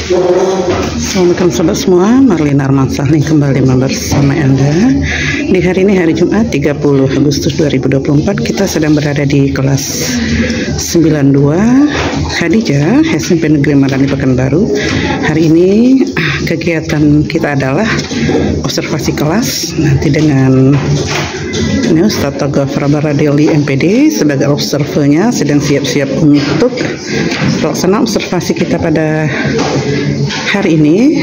Assalamualaikum sahabat semua, Marlina Armansyah kembali bersama Anda. Di hari ini hari Jumat 30 Agustus 2024, kita sedang berada di kelas 92 Khadijah SMP Negeri Madani Pekanbaru. Hari ini kegiatan kita adalah observasi kelas, nanti dengan ini Ustadz Toga Frabaradeli MPD sebagai observernya sedang siap-siap untuk pelaksanaan observasi kita pada hari ini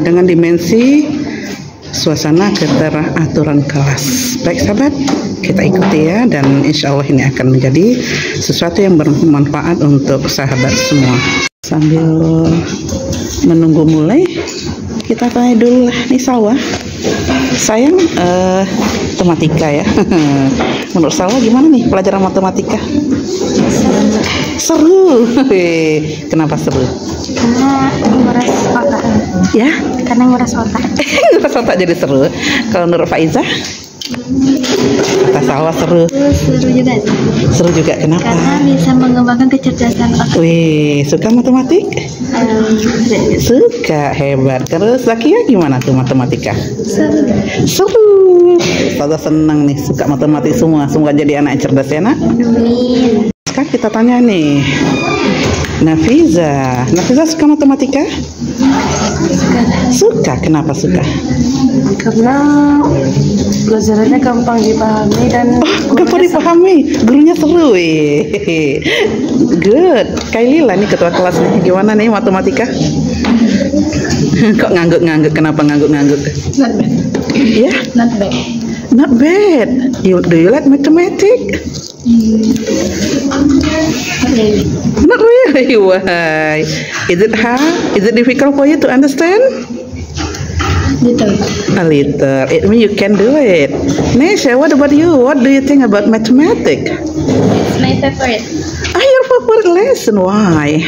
dengan dimensi suasana keteraturan kelas. Baik sahabat, kita ikuti ya, dan insya Allah ini akan menjadi sesuatu yang bermanfaat untuk sahabat semua. Sambil menunggu mulai, kita tanya dulu lah, nih sawah sayang matematika ya. Menurut Salwa gimana nih pelajaran matematika? Seru. Kenapa seru? Karena nguras otak. Ya? Karena nguras otak. Nguras otak jadi seru. Kalau menurut Faizah? Kata Salwa seru. Seru juga. Seru juga, kenapa? Karena bisa mengembangkan kecerdasan otak. Wih, suka matematik? Suka, hebat. Terus Zakia gimana tuh matematika? Seru. Seru. Saya senang nih, suka matematik semua. Semoga jadi anak yang cerdas ya nak. Amin. Sekarang kita tanya nih, Nafiza suka matematika? Suka. Kenapa suka? Karena pelajarannya gampang dipahami dan gampang dipahami, gurunya seru. Good. Kailila nih ketua kelas nih, gimana nih matematika? Kok ngangguk-ngangguk? Kenapa ngangguk-ngangguk? Not bad. Ya? Not bad. Not bad. Do you like mathematics? Not really. Why? Is it hard? Is it difficult for you to understand? Little. A little. It means you can do it. Nesha, what about you? What do you think about mathematics? It's my favorite. Your favorite lesson? Why?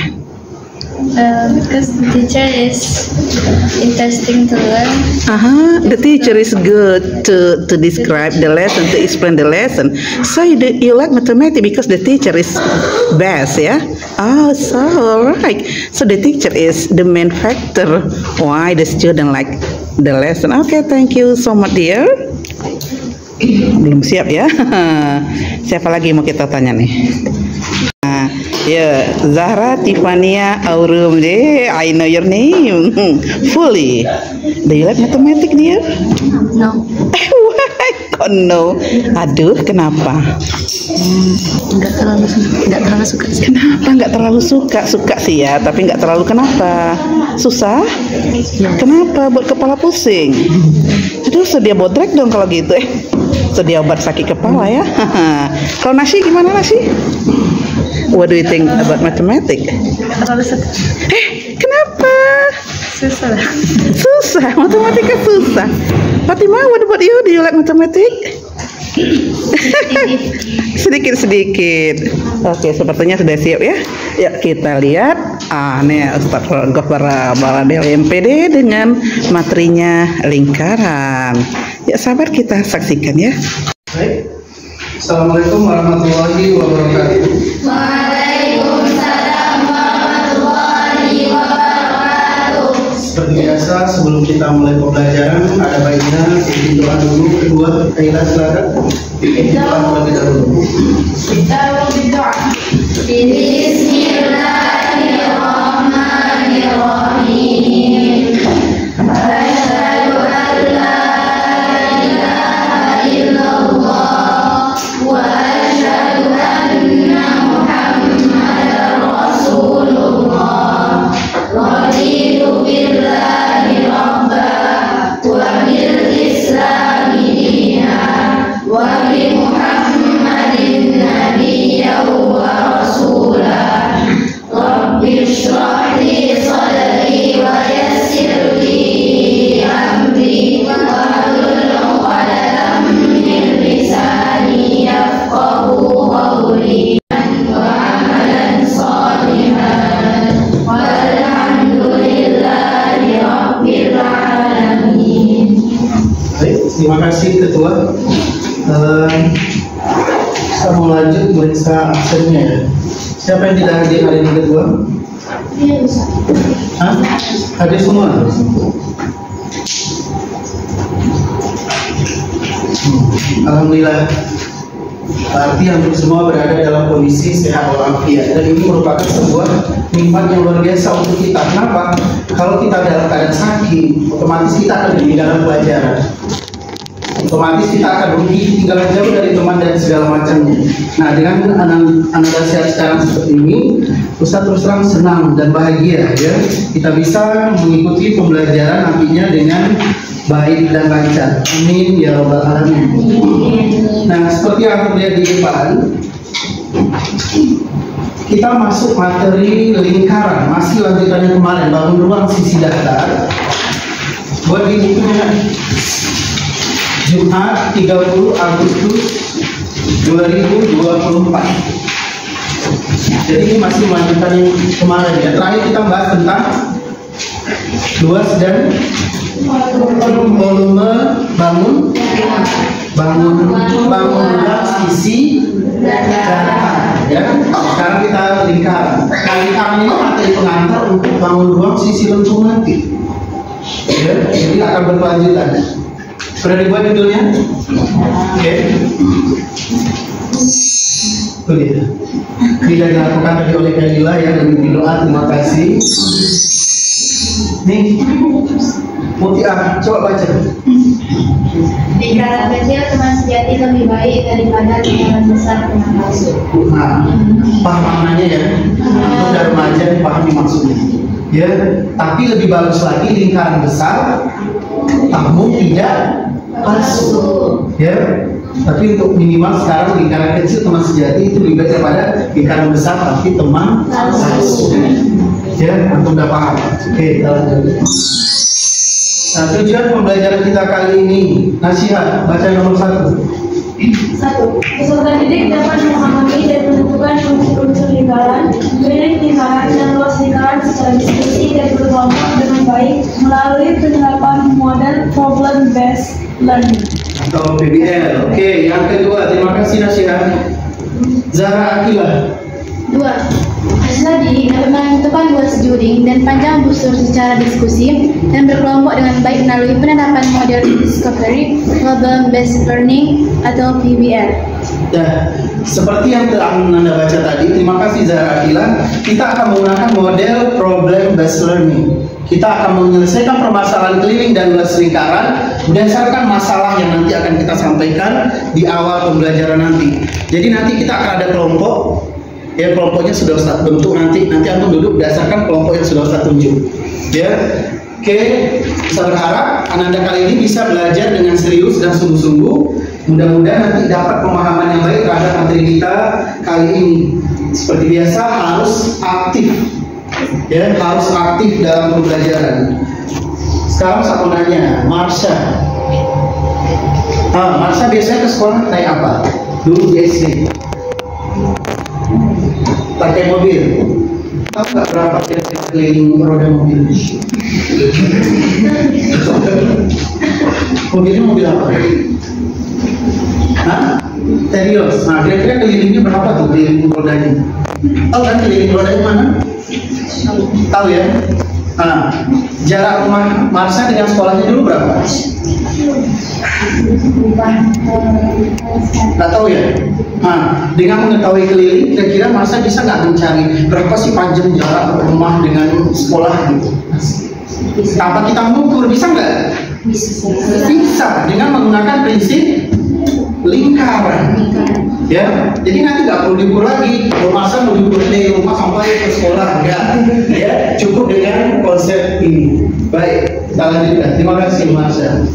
Because the teacher is interesting to learn. The teacher is good to describe the lesson, to explain the lesson. So you like mathematics because the teacher is best, yeah? Oh, so alright. So the teacher is the main factor why the student like the lesson. Okay, thank you so much, dear. Belum siap ya? Siapa lagi mau kita tanya nih? Ya, Zahra Tifania Aurum deh. I know your name fully. Do you like mathematics, dear? No. Why? Kok no? Aduh, kenapa? Nggak terlalu suka sih. Kenapa nggak terlalu suka? Suka sih ya, tapi nggak terlalu. Kenapa? Susah? Kenapa? Buat kepala pusing. Aduh, sedia bodrek dong kalau gitu. Sedia obat sakit kepala ya. Kalau Nasi gimana Nasi? What do you think about mathematics? Terlalu suka. Kenapa? Susah. Susah, matematika susah. Fatima, what about you? Do you like mathematics? Sedikit. Oke, sepertinya sudah siap ya. Yuk kita lihat. Nih Ustadz Frabaradeli MPD dengan materinya lingkaran. Ya sabar, kita saksikan ya. Baik. Assalamualaikum warahmatullahi wabarakatuh. Waalaikumsalam warahmatullahi wabarakatuh. Seperti biasa, sebelum kita mulai pembelajaran, ada baiknya kita doa dulu. Kedua, Kaila silakan. Doa terlebih dahulu. Kita berdoa. Bismillahirrahmanirrahim. Asyhadu an la ilaha illallah wa asyhadu anna Muhammadar Rasulullah. Raditu billahi rabba wa bil islami dina wa bi Muhammadin nabiyyan wa rasulah. Rabbi shrah li sadri wa yassir li amri wahlul 'uqdatam min lisani yafqahu qawli wa amalan shalihan walhamdulillahi rabbil alamin. Baik, terima kasih Ketua. Kita mau lanjut meriksa absennya ya. Siapa yang tidak hadir hari ini Ketua? Hah? Hadir semua? Alhamdulillah. Berarti hampir semua berada dalam kondisi sehat walafiat, dan ini merupakan sebuah nikmat yang luar biasa untuk kita. Kenapa? Kalau kita dalam keadaan sakit, otomatis kita akan ketinggalan pelajaran. Otomatis kita akan rugi, ketinggalan jauh dari teman dan segala macamnya. Nah, dengan Anda sehat sekarang seperti ini, Ustaz terus terang senang dan bahagia ya. Kita bisa mengikuti pembelajaran nantinya dengan baik dan lancar. Amin ya rabbal alamin. Nah, seperti yang aku lihat di depan, kita masuk materi lingkaran, masih lanjutannya kemarin, bangun ruang sisi daftar. Buat di bukunya Jumat 30 Agustus 2024. Jadi ini masih melanjutkan yang kemarin ya. Terakhir kita bahas tentang luas dan volume bangun ruang sisi data ya. Sekarang kita lingkaran. Lingkaran ini materi pengantar untuk bangun ruang sisi lengkung nanti ya. Jadi akan berkelanjutan. Sudah dibuat judulnya? Oke. Itu dia. Tidak dilakukan tadi oleh Kalila ya, dan doa. Terima kasih. Nih, Mutia, coba baca. Lingkaran kecil teman sejati lebih baik daripada lingkaran besar teman palsu. Nah, paham maknanya ya. Untuk dari remaja dipahami maksudnya. Ya, tapi lebih bagus lagi lingkaran besar, namun tidak palsu. Ya, tapi untuk minimal sekarang lingkaran kecil teman sejati itu lebih baik daripada lingkaran besar tapi teman palsu. Ya, antum udah paham. Oke, kita lanjut. Nah, tujuan pembelajaran kita kali ini nasihat, baca nomor 1. 1. Peserta didik dapat memahami dan menentukan unsur-unsur lingkaran, milik lingkaran dan luas lingkaran secara diskusi dan berkelompok dengan baik melalui penerapan model problem based learning atau PBL. Oke, yang kedua, terima kasih nasihat. Zahra Akila. 2. Peserta didik dapat menentukan luas juring dan panjang busur secara diskusi dan berkelompok dengan baik melalui penerapan model discovery problem based learning atau PBL. Ya, seperti yang telah Anda baca tadi, terima kasih Zahra Akila. Kita akan menggunakan model problem based learning. Kita akan menyelesaikan permasalahan keliling dan luas lingkaran berdasarkan masalah yang nanti akan kita sampaikan di awal pembelajaran nanti. Jadi nanti kita akan ada kelompok. Ya, kelompoknya sudah Ustaz bentuk, nanti antum duduk berdasarkan kelompok yang sudah Ustaz tunjuk. Ya. Oke, saya berharap anak-anak kali ini bisa belajar dengan serius dan sungguh-sungguh. Mudah-mudahan nanti dapat pemahaman yang baik terhadap materi kita kali ini. Seperti biasa harus aktif. Ya, harus aktif dalam pembelajaran. Sekarang saya mau nanya, Marsha. Marsha biasanya ke sekolah naik apa? Dulu di SD. Pakai mobil. Tahu nggak berapa kira-kira keliling roda mobil? Mobilnya mobil apa? Hah? Terios. Nah, kira-kira kelilingnya berapa tuh keliling rodanya? Tahu kan keliling rodanya mana? Tahu ya? Nah, jarak rumah Marsha dengan sekolahnya dulu berapa? Nggak tahu ya? Nah, dengan mengetahui keliling, kira-kira Marsha bisa nggak mencari berapa sih panjang jarak rumah dengan sekolah gitu? Tanpa kita mengukur, bisa nggak? Bisa, dengan menggunakan prinsip lingkaran. Ya, jadi nanti nggak perlu diukur lagi. Kalau Marsha mau diukur dari rumah sampai ke sekolah, enggak. Ya, cukup dengan konsep ini. Baik, kita lanjutkan. Terima kasih Marsha.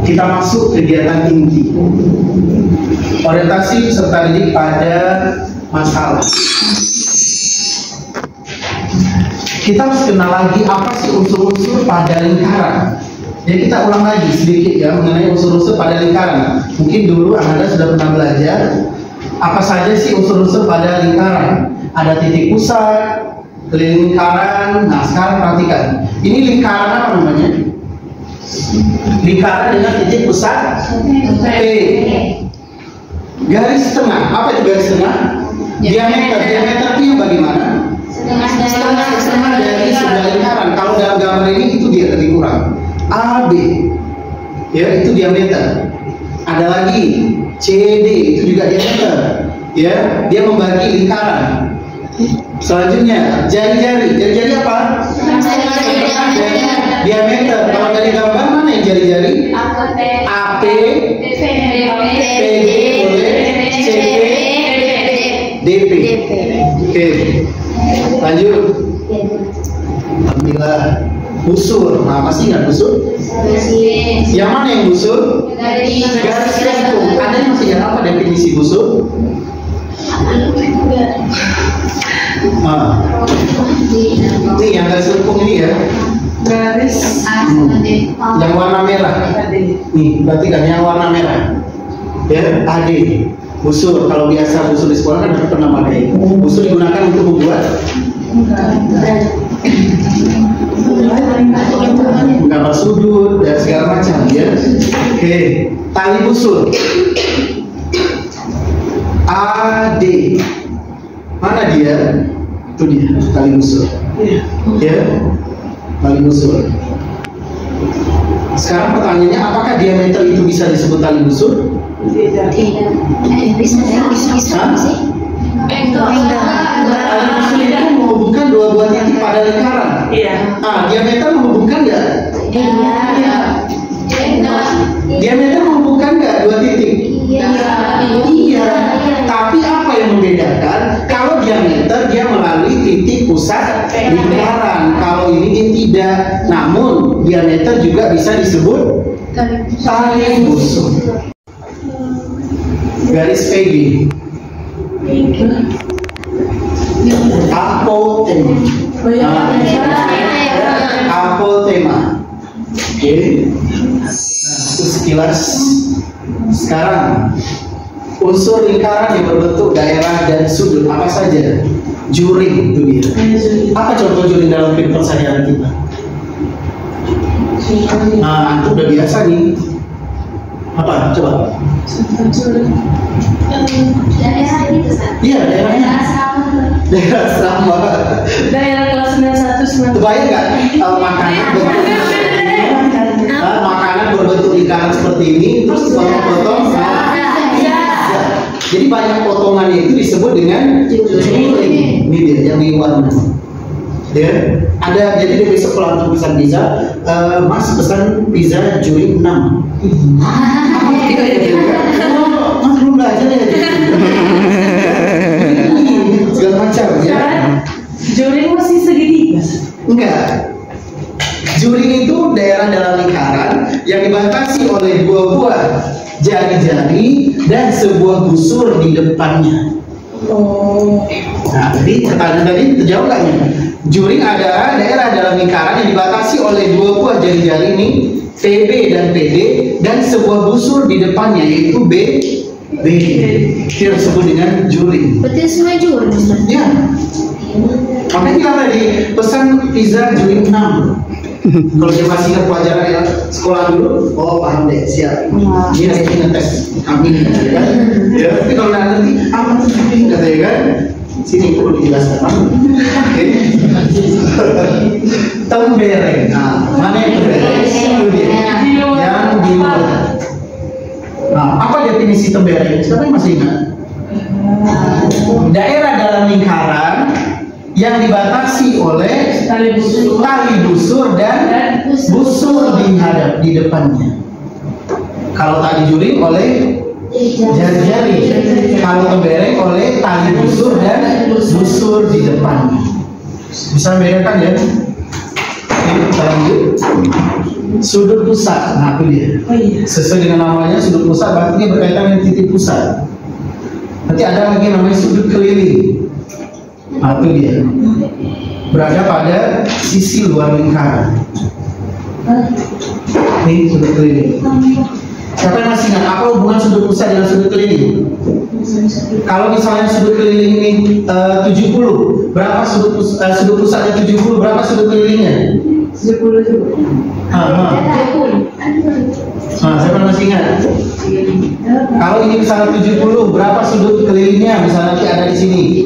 Kita masuk kegiatan inti. Orientasi peserta didik pada masalah. Kita harus kenal lagi apa sih unsur-unsur pada lingkaran. Ya, kita ulang lagi sedikit ya mengenai unsur-unsur pada lingkaran. Mungkin dulu Anda sudah pernah belajar apa saja sih unsur-unsur pada lingkaran. Ada titik pusat, keliling lingkaran. Nah, sekarang perhatikan. Ini lingkaran apa namanya? Lingkaran dengan titik pusat P. Garis tengah, apa itu garis tengah? Diameter itu yang bagaimana? Setengah dari sebelah lingkaran. Kalau dalam gambar ini itu dia lebih kurang. AB, ya itu diameter. Ada lagi CD, itu juga diameter. Ya, dia membagi lingkaran. Selanjutnya jari-jari apa? Diameter. Kalau dari gambar mana yang jari-jari? AP, PD, CD, DP. Oke, lanjut. Alhamdulillah. Busur. Nah, masih ingat busur? Yang mana yang busur? Garis lengkung. Ada yang masih ingat apa definisi busur? Ini yang garis lengkung ini ya. Garis Yang warna merah. Nih, berarti kan yang warna merah. Ya, AD. Busur. Kalau biasa busur di sekolah kan pernah pakai. Busur digunakan untuk membuat gambar sudut dan segala macam ya. Oke, tali busur. AD. Mana dia? Itu dia, tali busur. Ya, tali busur. Sekarang pertanyaannya, apakah diameter itu bisa disebut tali busur? tidak. Bisa. Tali busur itu menghubungkan dua buah titik pada lingkaran. Iya. Diameter menghubungkan nggak? Iya. Diameter menghubungkan nggak dua titik? Iya. Tapi apa yang membedakan? Kalau diameter dia melalui titik pusat lingkaran. Kalau ini dia tidak. Namun diameter juga bisa disebut tali busur. Garis PG. Apotema. Apotema. Oke. Nah, itu sekilas. Sekarang unsur lingkaran yang berbentuk daerah dan sudut apa saja? Juring itu dia. Apa contoh juring dalam kehidupan sehari-hari kita? Nah, itu udah biasa nih. Apa? Coba. Iya, daerahnya. Daerah asrama. Daerah kelas 91 Kebayang nggak makanan berbentuk lingkaran seperti ini, terus potong-potong. Jadi banyak potongannya itu disebut dengan juring. Ini dia yang di warna. Ya, ada jadi dia besok kalau untuk pesan pizza, Mas pesan pizza juring 6. Mas belum belajar ya. Segala macam ya. Juring masih segitiga. Enggak. Juring itu daerah dalam lingkaran yang dibatasi oleh dua buah jari-jari dan sebuah busur di depannya. Nah, jadi pertanyaan tadi terjawab nggak nih? Juring adalah daerah dalam lingkaran yang dibatasi oleh dua buah jari-jari ini, PB dan PD, dan sebuah busur di depannya yaitu B. Itu disebut dengan juring. Betul semua juring. Ya. Makanya bilang tadi pesan pizza juring 6. Kalau dia masih ingat pelajaran ya, sekolah dulu, oh paham deh, siap. Ini hari ini ngetes, amin. Ya, tapi kalau nanti apa tuh juring katanya kan? Sini perlu dijelaskan. Oke. Tembereng. Nah, mana yang tembereng? Itu dia. Yang di luar. Nah, apa definisi tembereng? Siapa yang masih ingat? Daerah dalam lingkaran yang dibatasi oleh tali busur dan busur di depannya. Kalau tali juring oleh jari-jari, kalau tembereng oleh tali busur dan busur di depannya. Bisa membedakan ya? Ini kita lanjut. Sudut pusat, nah itu dia. Sesuai dengan namanya sudut pusat, berarti dia berkaitan dengan titik pusat. Nanti ada lagi namanya sudut keliling. Nah itu dia. Berada pada sisi luar lingkaran. Ini sudut keliling. Siapa yang masih ingat apa hubungan sudut pusat dengan sudut keliling? Kalau misalnya sudut keliling ini 70, berapa sudut pusatnya 70, berapa sudut kelilingnya? 10 juga. Nah, siapa masih ingat? Kalau ini misalnya 70, berapa sudut kelilingnya? Misalnya nanti ada di sini.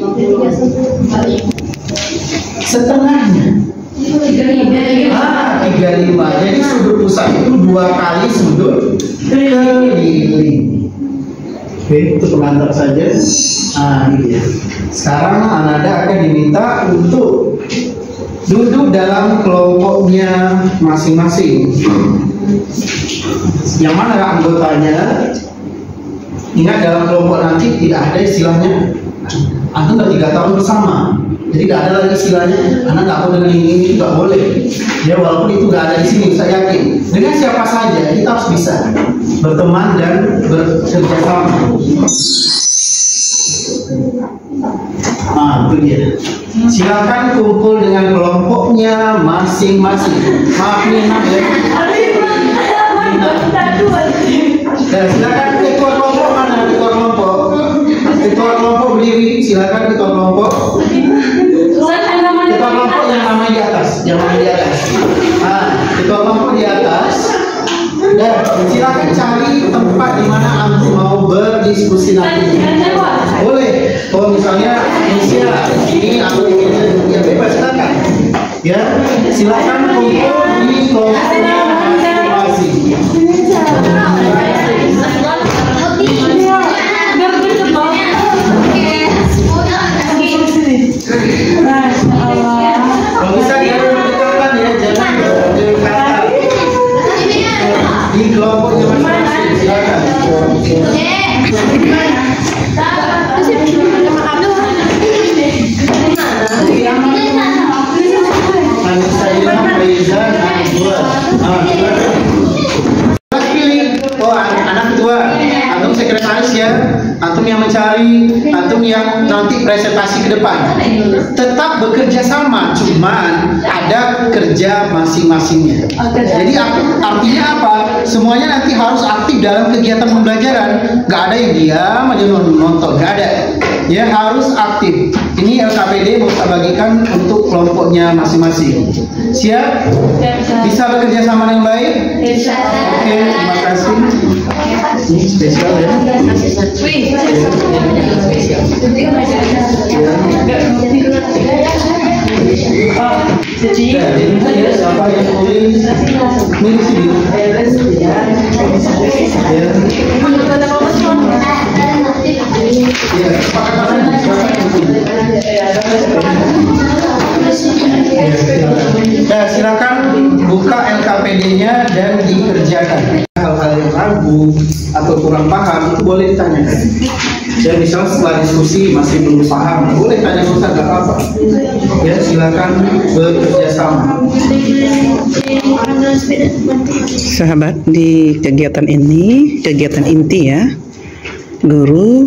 Setengahnya. 35. Jadi sudut pusat itu 2 kali sudut keliling. Oke, itu pengantar saja. Nah, ini dia. Sekarang Ananda akan diminta untuk duduk dalam kelompoknya masing-masing. Yang mana anggotanya? Ingat, dalam kelompok nanti tidak ada istilahnya Anda udah 3 tahun bersama, jadi tidak ada lagi istilahnya Anda nggak mau dengan ini nggak boleh. Ya, walaupun itu nggak ada di sini, saya yakin dengan siapa saja kita harus bisa berteman dan bekerja sama. Nah, itu dia. Silakan kumpul dengan kelompoknya masing-masing. Maaf nih, Nak ya. Dan silakan ketua kelompok mana? Ketua kelompok. Ketua kelompok berdiri. Silakan ketua kelompok. Ketua kelompok yang namanya di atas. Yang namanya di atas. Nah, ketua kelompok di atas. Dan silakan cari tempat di mana antum mau berdiskusi nanti. Boleh. Kalau misalnya ini aku ingin ya bebas silakan. Ya, silakan kumpul di kelompoknya masing-masing. Kalau bisa dia berdekatan ya, jangan berdekatan. Di kelompoknya masing-masing, silakan. Antum sekretaris ya, antum yang mencari, antum yang nanti presentasi ke depan. Tetap bekerja sama, cuman ada kerja masing-masingnya. Jadi artinya apa? Semuanya nanti harus aktif dalam kegiatan pembelajaran. Gak ada yang diam aja nonton, gak ada. Ya, harus aktif. Ini LKPD mau saya bagikan untuk kelompoknya masing-masing. Siap? Bisa bekerja sama dengan baik? Oke, terima kasih. Ini spesial ya. Jadi siapa yang tulis? Ini di sini. Ya, silakan buka LKPD-nya dan dikerjakan. Hal-hal yang ragu atau kurang paham itu boleh ditanyakan. Ya, misalnya setelah diskusi masih belum paham, boleh tanya Ustaz, nggak apa-apa. Ya, silakan bekerja sama. Sahabat, di kegiatan ini, kegiatan inti ya, guru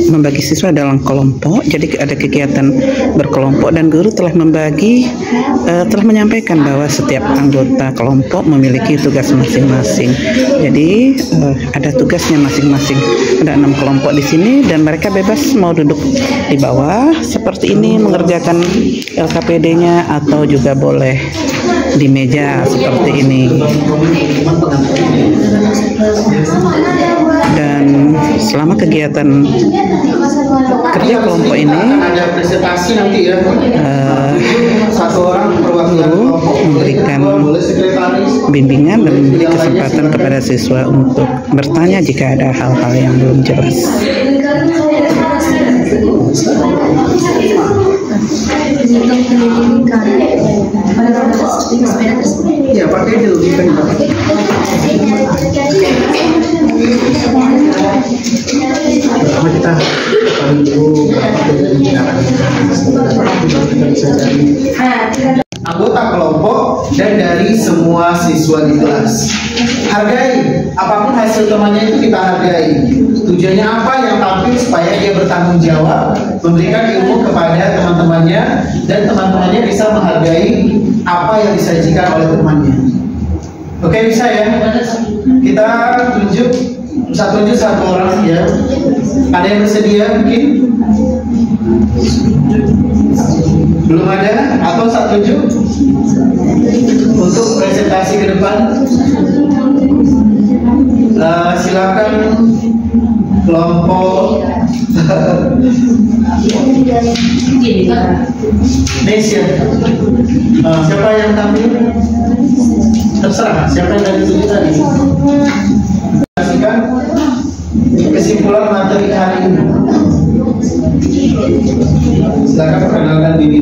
membagi siswa dalam kelompok. Jadi ada kegiatan berkelompok dan guru telah menyampaikan bahwa setiap anggota kelompok memiliki tugas masing-masing. Jadi ada tugasnya masing-masing. Ada 6 kelompok di sini dan mereka bebas mau duduk di bawah seperti ini mengerjakan LKPD-nya atau juga boleh di meja seperti ini. Dan selama kegiatan kerja kelompok ini ada presentasi nanti ya. Satu orang perwakilan kelompok memberikan bimbingan dan memberi kesempatan kepada siswa untuk bertanya jika ada hal-hal yang belum jelas. Ya, pakai dulu kita anggota kelompok dan dari semua siswa di kelas. Hargai, apapun hasil temannya itu kita hargai. Tujuannya apa? Yang tampil supaya dia bertanggung jawab, memberikan ilmu kepada teman-temannya dan teman-temannya bisa menghargai apa yang disajikan oleh temannya. Oke, bisa ya? Kita tunjuk satu orang ya. Ada yang bersedia mungkin? Belum ada? Atau saat tunjuk? Untuk presentasi ke depan, silakan kelompok Nesia. Siapa yang tampil? Terserah. Siapa yang dari tunjuk tadi? Kasihkan kesimpulan materi hari ini. Silakan perkenalkan diri.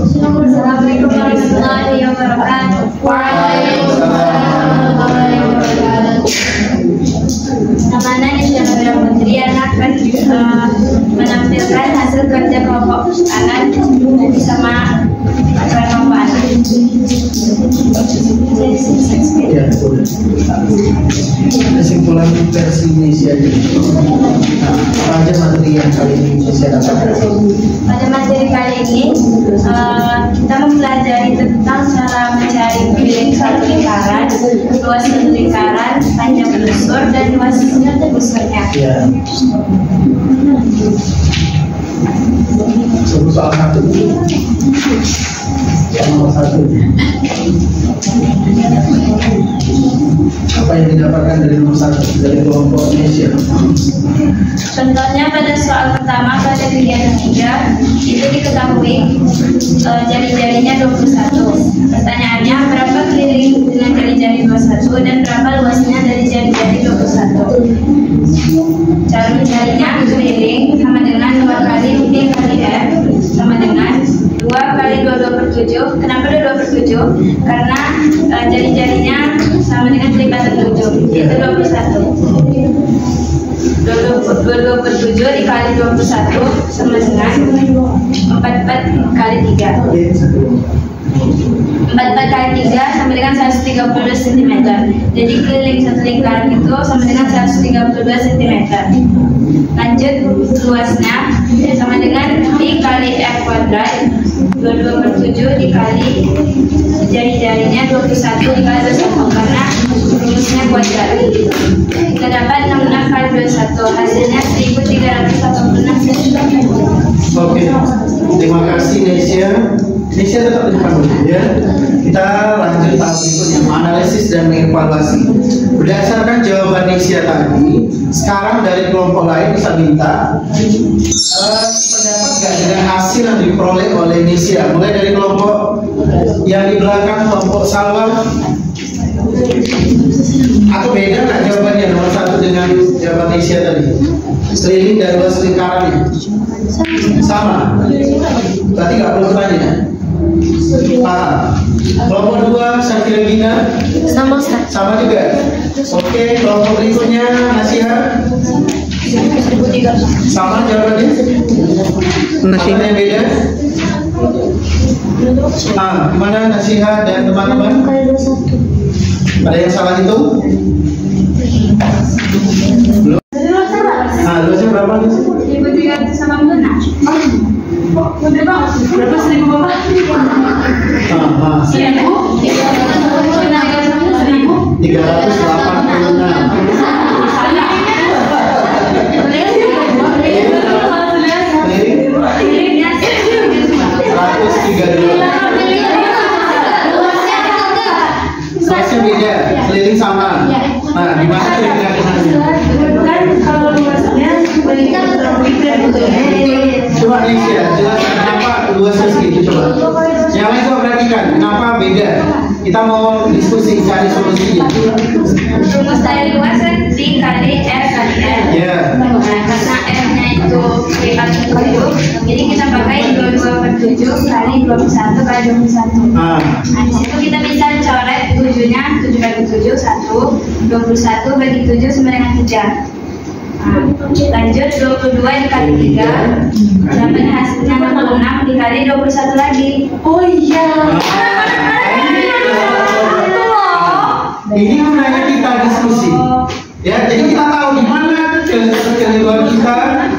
Assalamualaikum warahmatullahi wabarakatuh. Waalaikumsalam warahmatullahi wabarakatuh. Namanya Nisya Putri, anak akan menampilkan hasil kerja kelompok anak bersama kelompok anak. Ya, kesimpulan versi Indonesia. Apa aja materi yang kali ini saya dapatkan? Pada materi kali ini kita mempelajari tentang cara mencari piling satu lingkaran, luas lingkaran, panjang busur dan luas busurnya. Ya. Soal satu. Nomor satu. Apa yang didapatkan dari nomor satu dari kelompok Indonesia? Contohnya pada soal pertama pada kegiatan 3 itu diketahui jari-jarinya 21. Pertanyaannya berapa keliling dengan jari-jari 21 dan berapa luasnya dari jari-jari 21. Cara mencarinya keliling sama dengan 2 kali D kali F sama dengan 2 kali 22/7. Kenapa 22/7? Karena jari-jarinya sama dengan kelipatan 7, itu 21. 22/7 dikali 21 sama dengan 44 kali 3. 44 kali 3 sama dengan 132 cm. Jadi keliling satu lingkaran itu sama dengan 132 cm. Lanjut, luasnya sama dengan D kali F kuadrat. 22/7 dikali jari-jarinya 21 dikali 21 karena rumusnya kuadrat. Kita dapat 66 kali 21, hasilnya 1386 cm. Oke, terima kasih Nesia. Nesia tetap di depan dulu ya. Kita lanjut tahap berikutnya, menganalisis dan mengevaluasi. Berdasarkan jawaban Nesia tadi, sekarang dari kelompok lain bisa minta pendapat nggak dengan hasil yang diperoleh oleh Nesia. Mulai dari kelompok yang di belakang, kelompok Salwa. Atau beda nggak jawabannya nomor 1 dengan jawaban Nesia tadi? Keliling dan luas lingkarannya sama. Berarti nggak perlu bertanya. Paham? Kelompok 2 Syakira Gina sama juga. Oke, kelompok berikutnya Nasihat sama jawabannya. Nasihat yang beda. Gimana Nasihat dan teman-teman? Ada yang salah itu? Belum? Luasnya berapa? 1386. Berapa 1000 Bapak? 136. Beda, keliling sama. Nah, gimana kira-kira dengannya? Kan kalau luasnya Coba Nesia, jelaskan kenapa luasnya segitu coba. Yang lain coba perhatikan, kenapa beda? Kita mau diskusi, cari solusinya. Rumus dari luas kan D kali R kali R. Ya. Nah, karena R-nya itu kelipatan 7, jadi kita pakai 22/7 kali 21 kali 21. Nah, di situ kita bisa coret 7-nya, 7 bagi 7, 1, 21 bagi 7 sama dengan 3. Lanjut 22 dikali 3 dapat hasilnya 66 dikali 21 lagi. oh iya. Ini gunanya kita diskusi. Ya, jadi kita tahu di mana kekeliruan kita,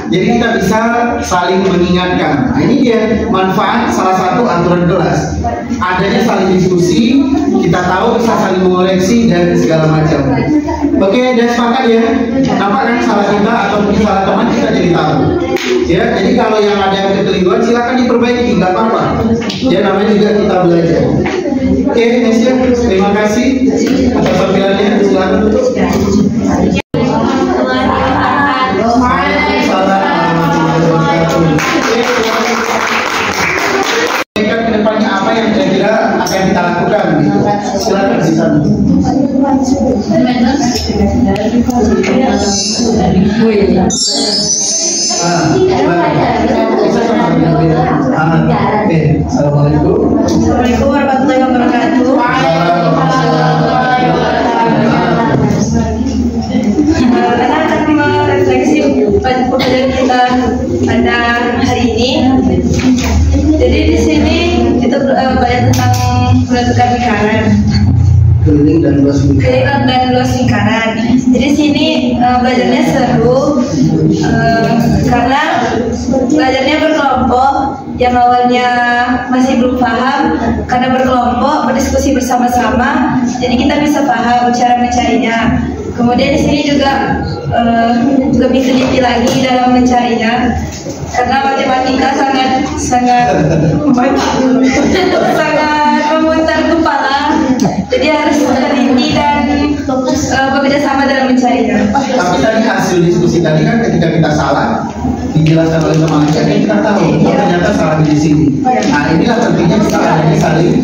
jadi kita bisa saling mengingatkan. Nah, ini dia manfaat salah satu aturan kelas. Adanya saling diskusi, kita tahu bisa saling mengoreksi dan segala macam. Oke, udah sepakat ya? Nampak kan salah kita atau mungkin salah teman kita jadi tahu. Ya, jadi kalau yang ada yang kekeliruan silakan diperbaiki, nggak apa-apa. Ya, namanya juga kita belajar. Oke, Nesya, terima kasih atas tampilannya. Silakan tutup. Kedepannya apa yang kira-kira akan kita lakukan gitu. Silakan di sana. Assalamualaikum. Assalamualaikum warahmatullahi wabarakatuh. Karena akan merefleksi pembelajaran kita pada hari ini. Jadi di sini kita belajar tentang menentukan lingkaran. Keliling dan luas lingkaran. Jadi sini belajarnya seru karena belajarnya berkelompok. Yang awalnya masih belum paham, karena berkelompok berdiskusi bersama-sama, jadi kita bisa paham cara mencarinya. Kemudian di sini juga lebih teliti lagi dalam mencarinya, karena matematika sangat memutar kepala, jadi harus teliti dan bekerja sama dalam mencarinya. Tapi tadi hasil diskusi tadi kan ketika kita salah dijelaskan oleh teman kita, kita tahu oh, ternyata salah di sini. Nah, inilah pentingnya kita adanya saling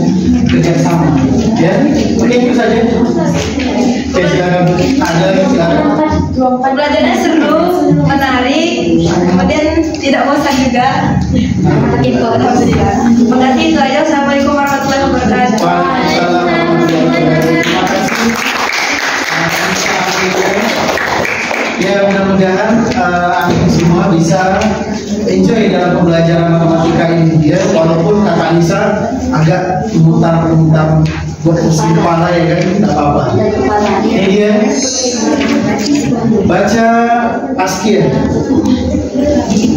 kerjasama. Ya, oke itu saja. Oke, silakan. Ada lagi silakan. Pembelajarannya seru, menarik, kemudian tidak bosan juga. Itu alhamdulillah. Terima kasih, itu aja. Assalamualaikum warahmatullahi wabarakatuh. Waalaikumsalam warahmatullahi wabarakatuh. Terima kasih. Ya, mudah-mudahan antum semua bisa enjoy dalam pembelajaran matematika ini ya, walaupun kata Anissa agak mutar-mutar buat pusing kepala ya kan, tidak apa-apa. Ini dia baca Askia.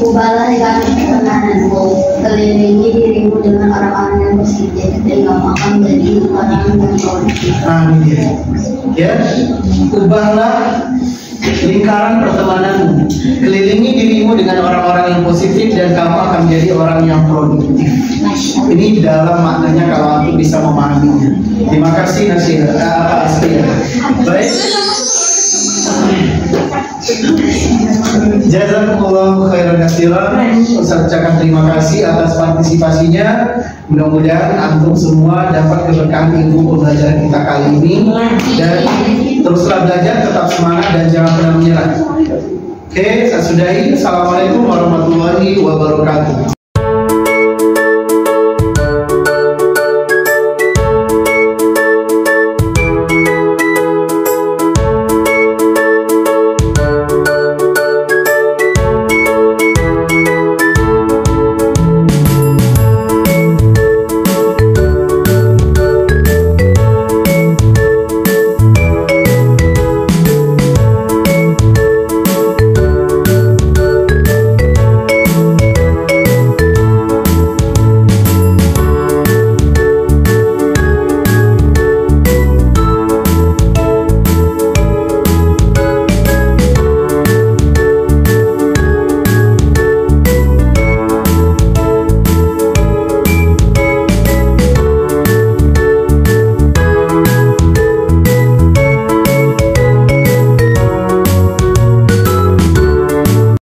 Ubahlah ketenanganmu, kelilingi dirimu dengan orang-orang yang positif, dan kamu akan menjadi orang yang produktif. Nah, ini dia. Ya, ubahlah lingkaran pertemananmu, kelilingi dirimu dengan orang-orang yang positif dan kamu akan menjadi orang yang produktif. Ini dalam maknanya kalau aku bisa memahaminya. Terima kasih Askia. Baik. Jazakumullah khairan katsiran. Ustaz ucapkan terima kasih atas partisipasinya. Mudah-mudahan antum semua dapat keberkahan ilmu pembelajaran kita kali ini, dan teruslah belajar, tetap semangat dan jangan pernah menyerah. Oke, saya sudahi. Assalamualaikum warahmatullahi wabarakatuh.